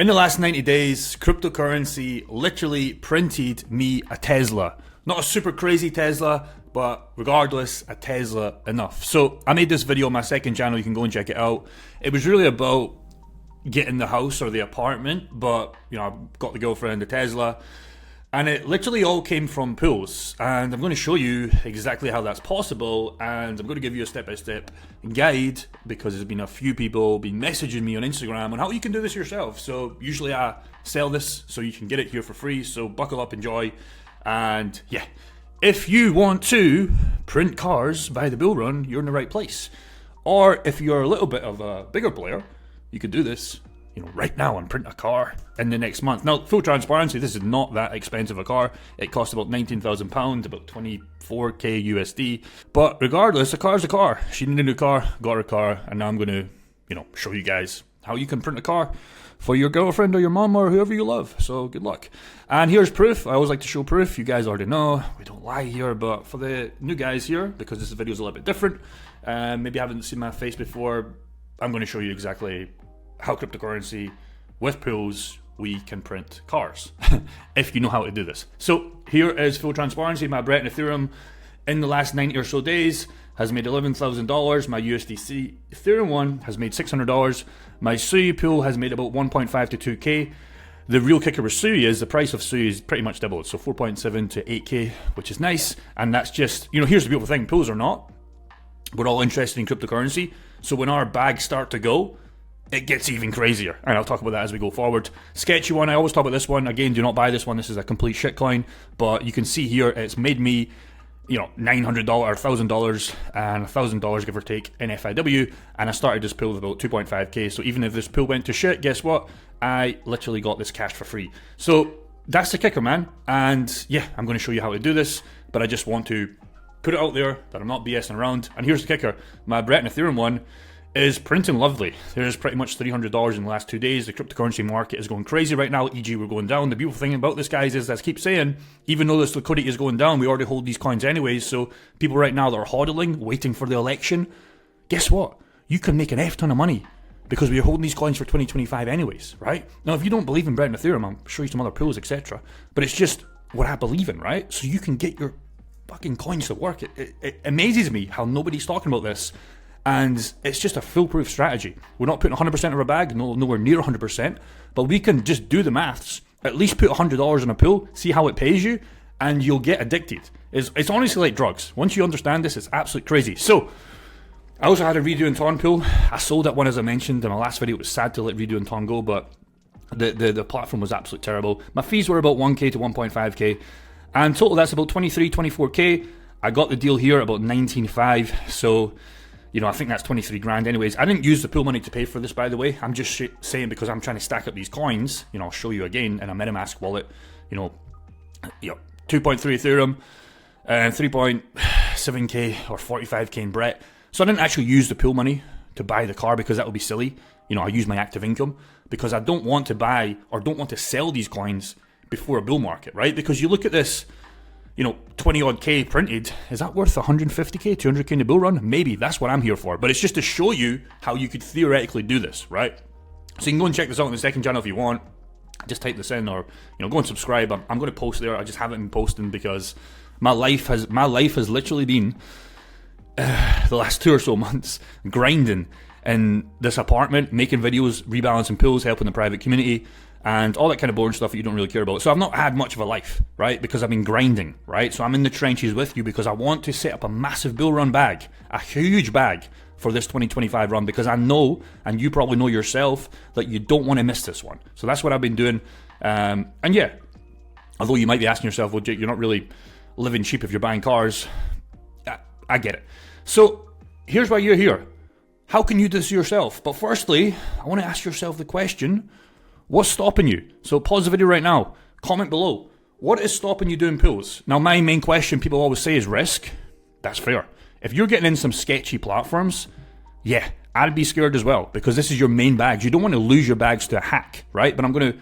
In the last 90 days, cryptocurrency literally printed me a Tesla. Not a super crazy Tesla, but regardless, a Tesla enough. So I made this video on my second channel, you can go and check it out. It was really about getting the house or the apartment, but I've got the girlfriend, the Tesla, and it literally all came from pools. And I'm going to show you exactly how that's possible, and I'm going to give you a step-by-step guide because there's been a few people been messaging me on Instagram on how you can do this yourself. So usually I sell this so you can get it here for free, so buckle up, enjoy. And yeah, if you want to print cars by the bull run, you're in the right place. Or if you're a little bit of a bigger player, you could do this right now and print a car in the next month. Now, full transparency, this is not that expensive a car. It cost about £19,000, about 24k USD. But regardless, a car's a car. She needed a new car, got her car, and now I'm going to, show you guys how you can print a car for your girlfriend or your mom or whoever you love. So good luck. And here's proof. I always like to show proof. You guys already know we don't lie here, but for the new guys here, because this video is a little bit different, maybe you haven't seen my face before, I'm going to show you exactly how cryptocurrency with pools we can print cars if you know how to do this. So here is full transparency. My Brett and Ethereum in the last 90 or so days has made $11,000. My USDC Ethereum one has made $600. My Sui pool has made about 1.5 to 2k. The real kicker with Sui is the price of Sui is pretty much doubled, so 4.7 to 8k, which is nice. And that's just, here's the beautiful thing, pools or not, we're all interested in cryptocurrency. So when our bags start to go, it gets even crazier, and I'll talk about that as we go forward. Sketchy one, I always talk about this one. Again, do not buy this one. This is a complete shitcoin, but you can see here it's made me, $900 or $1,000 and $1,000 give or take in FIW, and I started this pool with about 2.5k. So even if this pool went to shit, guess what? I literally got this cash for free. So that's the kicker, man. And yeah, I'm going to show you how to do this, but I just want to put it out there that I'm not BSing around. And here's the kicker: my Brett and Ethereum one is printing lovely. There's pretty much $300 in the last 2 days. The cryptocurrency market is going crazy right now, e.g. we're going down. The beautiful thing about this, guys, is, as I keep saying, even though this liquidity is going down, we already hold these coins anyways. So people right now that are hodling, waiting for the election, guess what? You can make an F ton of money because we're holding these coins for 2025 anyways, right? Now, if you don't believe in Brett and Ethereum, I'll show you some other pools, etc. But it's just what I believe in, right? So you can get your fucking coins to work. It amazes me how nobody's talking about this. And it's just a foolproof strategy. We're not putting 100% of our bag, nowhere near 100%, but we can just do the maths. At least put $100 in a pool, see how it pays you, and you'll get addicted. It's honestly like drugs. Once you understand this, it's absolutely crazy. So, I also had a Redo and Ton pool. I sold that one, as I mentioned in my last video. It was sad to let Redo and Ton go, but the platform was absolutely terrible. My fees were about 1k to 1.5k, and total that's about 23, 24k. I got the deal here about 19.5, so I think that's 23 grand anyways. I didn't use the pool money to pay for this, by the way. I'm just saying because I'm trying to stack up these coins. I'll show you again in a MetaMask wallet. 2.3 Ethereum and 3.7k or 45k in Brett. So I didn't actually use the pool money to buy the car because that would be silly. I use my active income because I don't want to buy or don't want to sell these coins before a bull market, right? Because you look at this, 20 odd K printed, is that worth 150k, 200k in the bull run? Maybe, that's what I'm here for. But it's just to show you how you could theoretically do this, right? So you can go and check this out on the second channel if you want. Just type this in, or go and subscribe. I'm going to post there. I just haven't been posting because my life has literally been the last 2 or so months grinding in this apartment, making videos, rebalancing pools, helping the private community, and all that kind of boring stuff that you don't really care about. So I've not had much of a life, right? Because I've been grinding, right? So I'm in the trenches with you because I want to set up a massive bull run bag, a huge bag for this 2025 run, because I know, and you probably know yourself, that you don't want to miss this one. So that's what I've been doing. And yeah, although you might be asking yourself, well, Jake, you're not really living cheap if you're buying cars. I get it. So here's why you're here. How can you do this yourself? But firstly, I want to ask yourself the question, what's stopping you? So pause the video right now. Comment below. What is stopping you doing pools? Now, my main question people always say is risk. That's fair. If you're getting in some sketchy platforms, yeah, I'd be scared as well because this is your main bags. You don't want to lose your bags to a hack, right? But I'm going to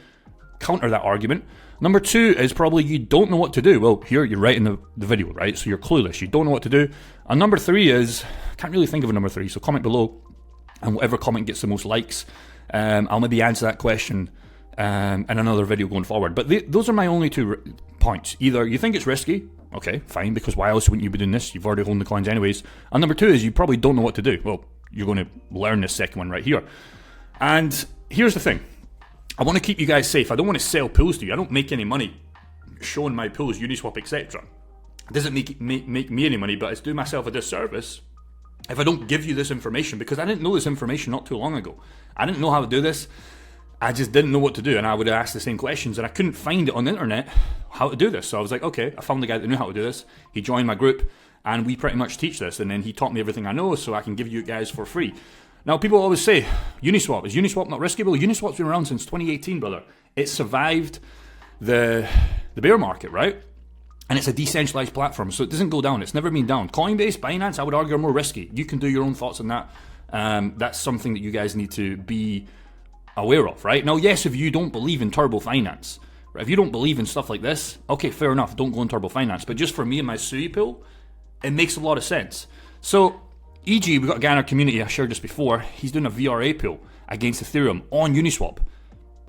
counter that argument. Number 2 is probably you don't know what to do. Well, here you're right in the video, right? So you're clueless. You don't know what to do. And number 3 is, I can't really think of a number 3. So comment below, and whatever comment gets the most likes, I'll maybe answer that question in another video going forward. But those are my only two points. Either you think it's risky, okay, fine, because why else wouldn't you be doing this? You've already owned the coins anyways. And number two is you probably don't know what to do. Well, you're going to learn this second one right here. And here's the thing. I want to keep you guys safe. I don't want to sell pools to you. I don't make any money showing my pools, Uniswap, etc. It doesn't make me any money, but it's doing myself a disservice if I don't give you this information, because I didn't know this information not too long ago. I didn't know how to do this. I just didn't know what to do, and I would ask the same questions, and I couldn't find it on the internet how to do this. So I was like, okay, I found the guy that knew how to do this. He joined my group, and we pretty much teach this, and then he taught me everything I know so I can give you guys for free. Now, people always say, Uniswap, is Uniswap not risky? Well, Uniswap's been around since 2018, brother. It survived the bear market, right? And it's a decentralized platform, so it doesn't go down. It's never been down. Coinbase, Binance, I would argue are more risky. You can do your own thoughts on that. That's something that you guys need to be aware of, right? Now, yes, if you don't believe in turbo finance, right? If you don't believe in stuff like this, okay, fair enough, don't go in turbo finance. But just for me and my Sui pool, it makes a lot of sense. So, e.g., we've got a guy in our community, I shared this before, he's doing a VRA pool against Ethereum on Uniswap.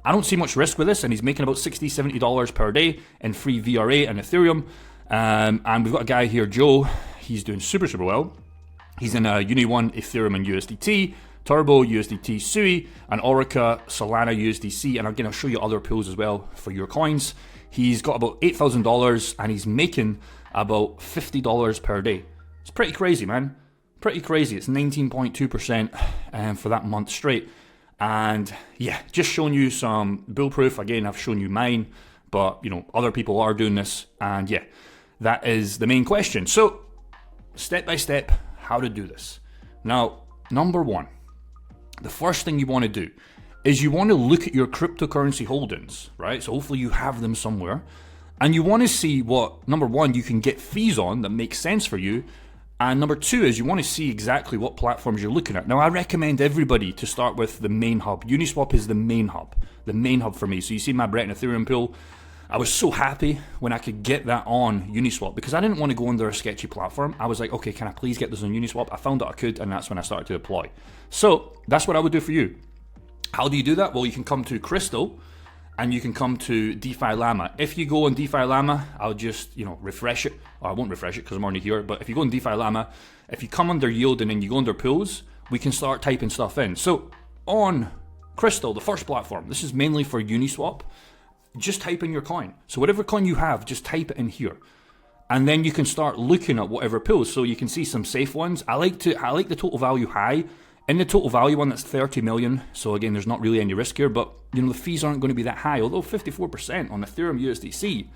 I don't see much risk with this, and he's making about $60, $70 per day in free VRA and Ethereum. And we've got a guy here, Joe, he's doing super, super well. He's in a Uni 1 Ethereum and USDT, Turbo, USDT, Sui, and Orica, Solana, USDC, and again, I'll show you other pools as well for your coins. He's got about $8,000, and he's making about $50 per day. It's pretty crazy, man. Pretty crazy. It's 19.2% for that month straight. And yeah, just showing you some bulletproof. Again, I've shown you mine, but you know, other people are doing this. And yeah, that is the main question. So, step by step, how to do this. Now, number one, the first thing you want to do is you want to look at your cryptocurrency holdings, right? So hopefully you have them somewhere. And you want to see what, number one, you can get fees on that makes sense for you. And number two is you want to see exactly what platforms you're looking at. Now, I recommend everybody to start with the main hub. Uniswap is the main hub for me. So you see my Breton Ethereum pool. I was so happy when I could get that on Uniswap because I didn't want to go under a sketchy platform. I was like, okay, can I please get this on Uniswap? I found out I could, and that's when I started to deploy. So that's what I would do for you. How do you do that? Well, you can come to Crystal, and you can come to DeFi Llama. If you go on DeFi Llama, I'll just, refresh it. Or I won't refresh it because I'm already here. But if you go on DeFi Llama, if you come under yield and then you go under pools, we can start typing stuff in. So on Crystal, the first platform, this is mainly for Uniswap. Just type in your coin. So whatever coin you have, just type it in here. And then you can start looking at whatever pools. So you can see some safe ones. I like the total value high. In the total value one, that's 30 million. So again, there's not really any risk here, but the fees aren't going to be that high. Although 54% on Ethereum USDC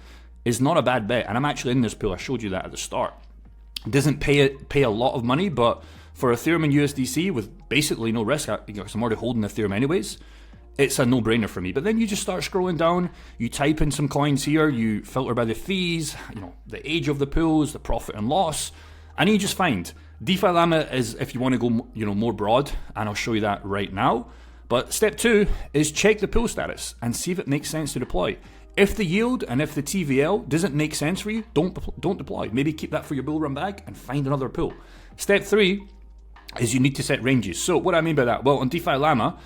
is not a bad bet. And I'm actually in this pool. I showed you that at the start. It doesn't pay a lot of money, but for Ethereum and USDC with basically no risk, because I'm already holding Ethereum anyways, it's a no-brainer for me. But then you just start scrolling down, you type in some coins here, you filter by the fees, the age of the pools, the profit and loss, and you just find DeFi Llama is if you want to go more broad, and I'll show you that right now. But step two is check the pool status and see if it makes sense to deploy. If the yield and if the TVL doesn't make sense for you, don't deploy. Maybe keep that for your bull run bag and find another pool. Step three is you need to set ranges. So what I mean by that? Well, on DeFi Llama,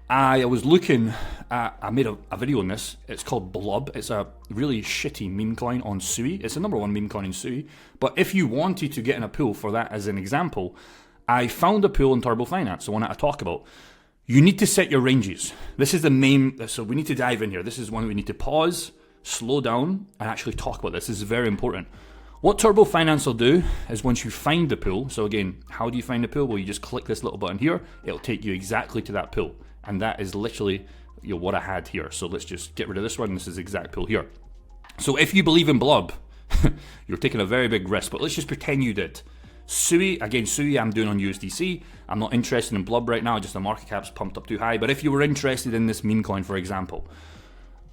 I was looking at, I made a video on this. It's called Blob. It's a really shitty meme coin on Sui. It's the number one meme coin in Sui. But if you wanted to get in a pool for that as an example, I found a pool in Turbo Finance, the one that I talk about. You need to set your ranges. This is the main, so we need to dive in here. This is one that we need to pause, slow down, and actually talk about this. This is very important. What Turbo Finance will do is once you find the pool, so again, how do you find the pool? Well, you just click this little button here. It'll take you exactly to that pool. And that is literally what I had here. So let's just get rid of this one. This is the exact pool here. So if you believe in Blob, you're taking a very big risk. But let's just pretend you did. Sui, I'm doing on USDC. I'm not interested in Blob right now. Just the market cap's pumped up too high. But if you were interested in this meme coin, for example,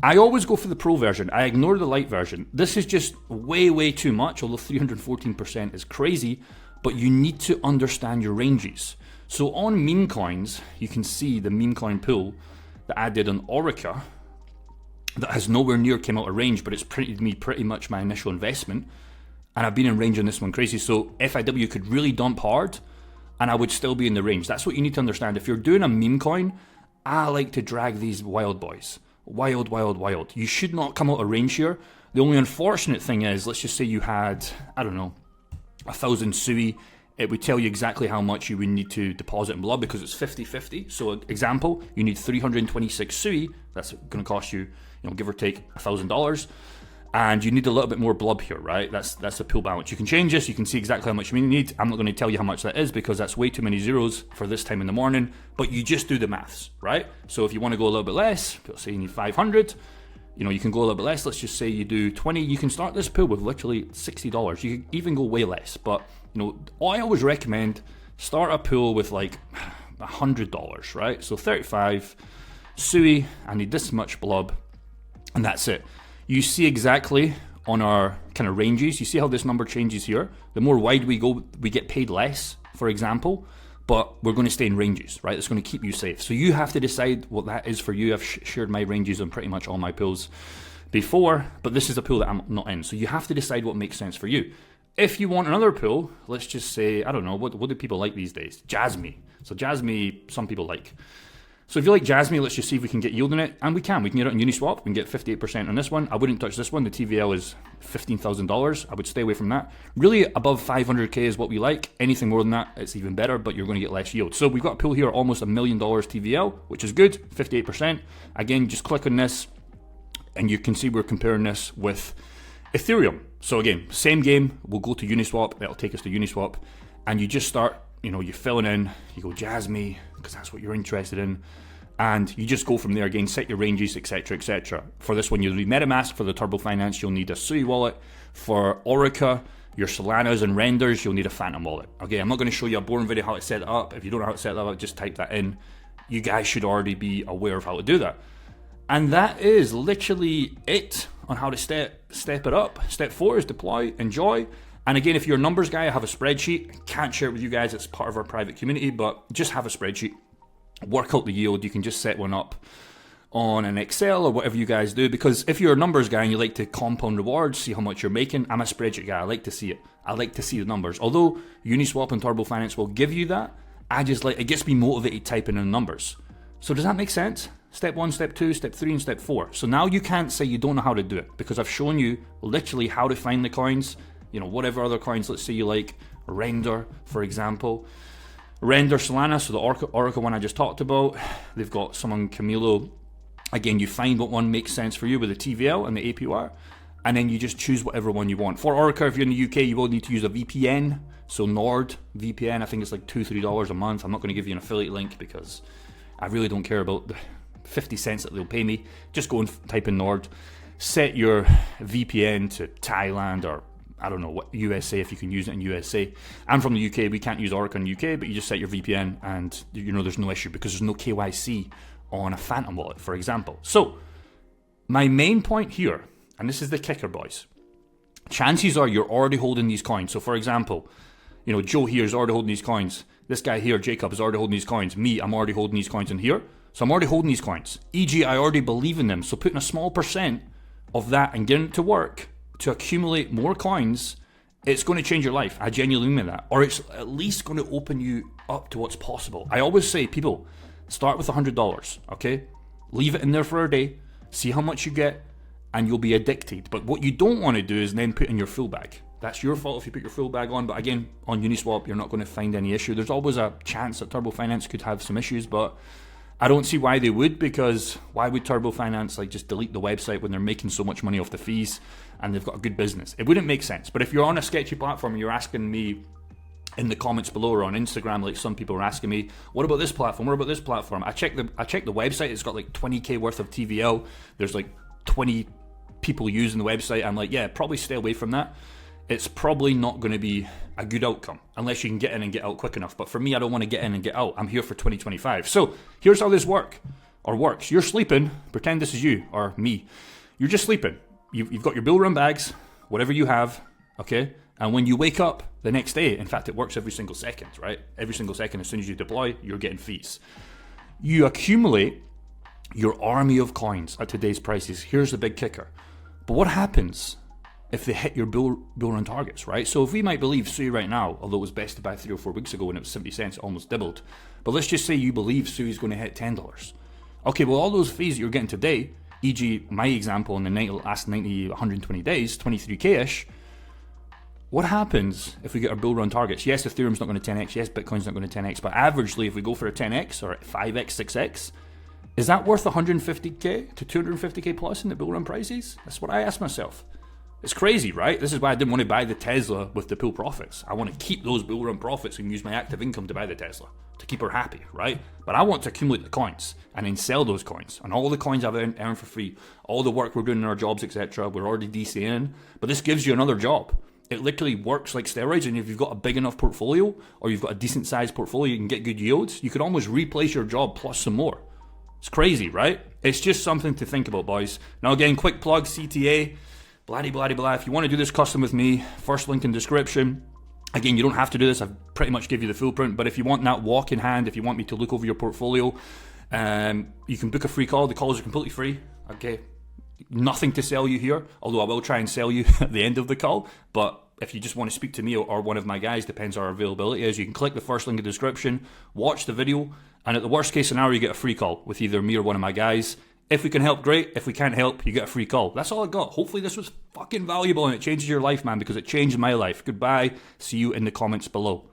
I always go for the pro version. I ignore the light version. This is just way, way too much. Although 314% is crazy. But you need to understand your ranges. So on meme coins, you can see the meme coin pool that I did on Orica that has nowhere near came out of range, but it's printed me pretty much my initial investment. And I've been in range on this one crazy. So FIW could really dump hard and I would still be in the range. That's what you need to understand. If you're doing a meme coin, I like to drag these wild boys. Wild, wild, wild. You should not come out of range here. The only unfortunate thing is, let's just say you had, I don't know, 1,000 SUI. It would tell you exactly how much you would need to deposit in blood because it's 50-50. So example, you need 326 SUI. That's going to cost you, give or take $1,000. And you need a little bit more blob here, right? That's the pool balance. You can change this. You can see exactly how much you need. I'm not going to tell you how much that is because that's way too many zeros for this time in the morning. But you just do the maths, right? So if you want to go a little bit less, let's say you need 500. You can go a little bit less. Let's just say you do 20. You can start this pool with literally $60. You can even go way less. But, I always recommend start a pool with like $100, right? So 35 SUI, I need this much blob, and that's it. You see exactly on our kind of ranges, you see how this number changes here? The more wide we go, we get paid less, for example, but we're going to stay in ranges, right? It's going to keep you safe. So you have to decide what that is for you. I've shared my ranges on pretty much all my pools before, but this is a pool that I'm not in. So you have to decide what makes sense for you. If you want another pool, let's just say, I don't know, what do people like these days? Jasmy. So Jasmy, some people like. So if you like Jasmy, let's just see if we can get yield in it. And we can get it on Uniswap. We can get 58% on this one. I wouldn't touch this one. The TVL is $15,000. I would stay away from that. Really, above 500K is what we like. Anything more than that, it's even better, but you're going to get less yield. So we've got a pool here, almost $1 million TVL, which is good, 58%. Again, just click on this, and you can see we're comparing this with Ethereum. So again, same game. We'll go to Uniswap. That'll take us to Uniswap. And you just start, you're filling in. You go Jasmy, because that's what you're interested in. And you just go from there again, set your ranges, etc., etc. For this one, you'll need MetaMask. For the Turbo Finance, you'll need a Sui wallet. For Orica, your Solanas and Renders, you'll need a Phantom wallet. Okay, I'm not going to show you a boring video how to set it up. If you don't know how to set that up, just type that in. You guys should already be aware of how to do that. And that is literally it on how to step it up. Step 4 is deploy, enjoy. And again, if you're a numbers guy, I have a spreadsheet. I can't share it with you guys. It's part of our private community, but just have a spreadsheet. Work out the yield. You can just set one up on an Excel or whatever you guys do, because if you're a numbers guy and you like to compound rewards, see how much you're making, I'm a spreadsheet guy. I like to see it. I like to see the numbers. Although Uniswap and Turbo Finance will give you that, I just like, it gets me motivated typing in numbers. So does that make sense? Step 1, step 2, step 3, and step 4. So now you can't say you don't know how to do it, because I've shown you literally how to find the coins, whatever other coins, let's say you like Render, for example. Render Solana, so the Orica one I just talked about. They've got some on Camilo. Again, you find what one makes sense for you with the TVL and the APR, and then you just choose whatever one you want. For Orica, if you're in the UK, you will need to use a VPN. So Nord VPN, I think it's like $2-3 a month. I'm not going to give you an affiliate link because I really don't care about the 50 cents that they'll pay me. Just go and type in Nord. Set your VPN to Thailand or I don't know what, USA, if you can use it in USA. I'm from the UK, we can't use Orica in the UK, but you just set your VPN and there's no issue because there's no KYC on a Phantom wallet, for example. So my main point here, and this is the kicker, boys, chances are you're already holding these coins. So for example, Joe here is already holding these coins. This guy here, Jacob, is already holding these coins. Me, I'm already holding these coins in here. So I'm already holding these coins. E.g., I already believe in them. So putting a small percent of that and getting it to work to accumulate more coins, it's going to change your life. I genuinely mean that. Or it's at least going to open you up to what's possible. I always say, people, start with $100, okay? Leave it in there for a day, see how much you get, and you'll be addicted. But what you don't want to do is then put in your full bag. That's your fault if you put your full bag on. But again, on Uniswap, you're not going to find any issue. There's always a chance that Turbo Finance could have some issues, but I don't see why they would, because why would Turbo Finance just delete the website when they're making so much money off the fees and they've got a good business? It wouldn't make sense. But if you're on a sketchy platform and you're asking me in the comments below or on Instagram, like some people are asking me, what about this platform? What about this platform? I checked the website. It's got like 20K worth of TVL. There's like 20 people using the website. I'm like, yeah, probably stay away from that. It's probably not going to be a good outcome unless you can get in and get out quick enough. But for me, I don't want to get in and get out. I'm here for 2025. So here's how this works. You're sleeping. Pretend this is you or me. You're just sleeping. You've got your bull run bags, whatever you have, okay? And when you wake up the next day, in fact, it works every single second, right? Every single second, as soon as you deploy, you're getting fees. You accumulate your army of coins at today's prices. Here's the big kicker. But what happens if they hit your bull run targets, right? So if we might believe Sui right now, although it was best to buy 3 or 4 weeks ago when it was 70 cents, it almost doubled. But let's just say you believe Sui is going to hit $10. Okay, well, all those fees that you're getting today, e.g. my example in the last 90, 120 days, 23k-ish, what happens if we get our bull run targets? Yes, Ethereum's not going to 10x, yes, Bitcoin's not going to 10x, but averagely, if we go for a 10x or 5x, 6x, is that worth 150k to 250k plus in the bull run prices? That's what I ask myself. It's crazy, right? This is why I didn't want to buy the Tesla with the pool profits. I want to keep those bull run profits and use my active income to buy the Tesla, to keep her happy, right? But I want to accumulate the coins and then sell those coins. And all the coins I've earned for free, all the work we're doing in our jobs, etc., we're already DCing. But this gives you another job. It literally works like steroids, and if you've got a big enough portfolio or you've got a decent sized portfolio, you can get good yields. You could almost replace your job plus some more. It's crazy, right? It's just something to think about, boys. Now again, quick plug, CTA, blah. If you want to do this custom with me, first link in description. Again, you don't have to do this. I've pretty much give you the full print, but if you want that walk in hand, if you want me to look over your portfolio, you can book a free call. The calls are completely free, okay? Nothing to sell you here, although I will try and sell you at the end of the call. But if you just want to speak to me or one of my guys, depends on our availability is, you can click the first link in the description, watch the video, and at the worst case scenario, you get a free call with either me or one of my guys. If we can help, great. If we can't help, you get a free call. That's all I got. Hopefully this was fucking valuable and it changes your life, man, because it changed my life. Goodbye. See you in the comments below.